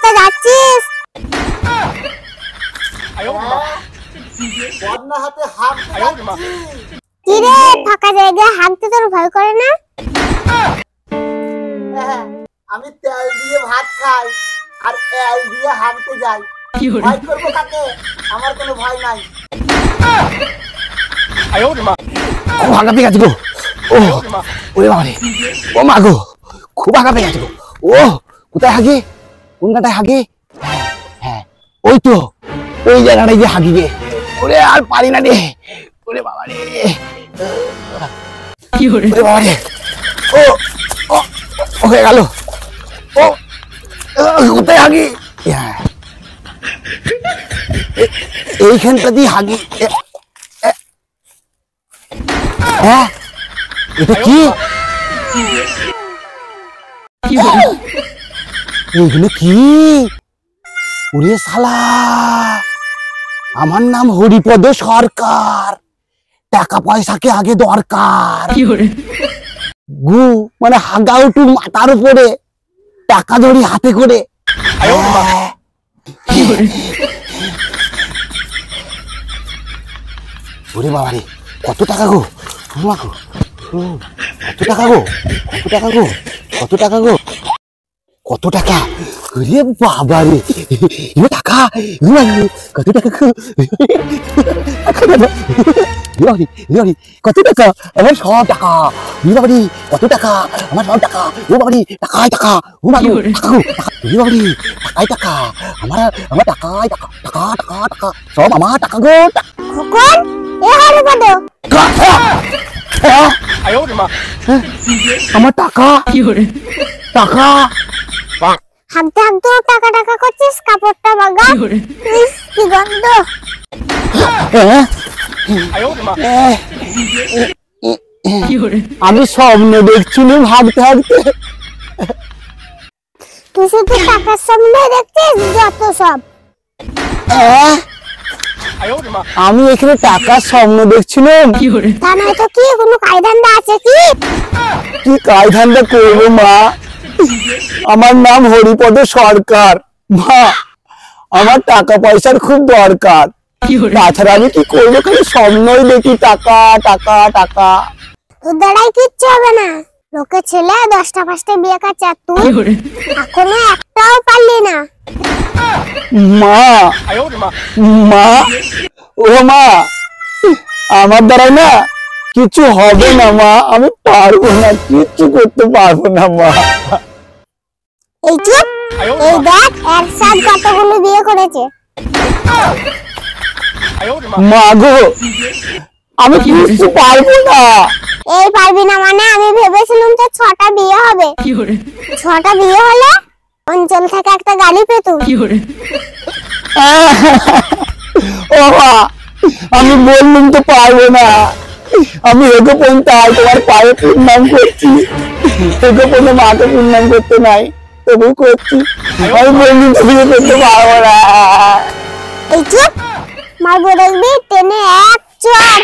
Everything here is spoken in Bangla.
কোথায় যাচ্ছিস? বদনা হাতে হাঁটতে যাচ্ছি। কি রে, ফাঁকা জায়গায় হাঁটতে তোর ভয় করে না? আমি তেল দিয়ে ভাত খাই আর তেল দিয়ে হাঁটতে যাই। ভয় করবো কাকে? আমার কোনো ভয় নাই। খুব হাঁকা পেয়ে গেছে গো। ও ওরে বাবা রে, ও মা গো, খুব হাঁকা পেয়ে গেছে গো। ও কোথায় হাগে? কোন কাটায় হাগে? হ্যাঁ ওই তো, ওই জায়গাটায় যে হাগি গে। ওরে আর পারি না রে। ওরে বাবা রে, ওরে বাবা রে। ও ও হয়ে গেল। ও কোথায় হাগি? এইখানটা দিয়ে হাগি। হ্যাঁ এটা কি? এগুলো কি? ওরে শালা, আমার নাম হরিপদ সরকার, টাকা পয়সাকে আগে দরকার। গু মানে হাগা উঠু মাথার উপরে, টাকা ধরি হাতে করে। ওরে বাবা রে, কত টাকা গো? কত টাকা গো? কত টাকা গো? কত টাকা গো? কত টাকা? ওরে বাবা রে, টাকা কত টাকা গো? কত টাকা? আমার সব টাকা। বাবারি কত টাকা? আমার সব টাকা। ও বাবারি টাকায় টাকা। ও বাবু টাকা গো, বাবারি টাকায় টাকা। আমার টাকায় টাকা, টাকা টাকা টাকা, সব আমার টাকা গো। খোকন, এ হরিপদ, আমার টাকা টাকা। হাঁটতে হাঁটতে টাকা টাকা করছিস, কাপড়টা বাগা। কি গন্ধ। আমি স্বপ্ন দেখছিলাম হাঁটতে হাঁটতে। তুই শুধু টাকার স্বপ্ন দেখছিস, যত সব। আমি এখানে টাকার স্বপ্ন দেখছিলাম। তা নয় তো কি, কোনো কায়দান্দা আছে কি? কি কায়দান্দা করবো মা? আমার নাম হরিপদ সরকার। মা আমার টাকা পয়সার খুব দরকার, তাছাড়া আমি কি করবো? খালি স্বপ্নই দেখি টাকা টাকা টাকা। তোর দ্বারাই কিচ্ছু হবে না। লোকে ছেলে 10টা 5টা বিয়ে করছে, আর তুই এখনো একটাও পারলি না। মা মা ও মা, আমার দ্বারা না কিছু হবে না মা, আমি পারবো না, কিচ্ছু করতে পারবো না মা। এই চুপ, এই দেখ একসাথ কতগুলো বিয়ে করেছে। মা গো, আমি কিচ্ছু পারবো না। এই পারবি না মানে? আমি ভেবেছিলাম তো 6টা বিয়ে হবে। 6টা বিয়ে হলে অঞ্চল থেকে একটা গাড়ি পেতুম। ও মা, আমি বললাম তো পারবো না। আমি এগো পর্যন্ত তোমার পায়ে প্রণাম করছি, এগো পর্যন্ত মাকে প্রণাম করতে নাই, তবু করছি। আমি বললাম তো বিয়ে করতে পারবো না। এই চুপ, মারবো দেখবি টেনে এক চড়।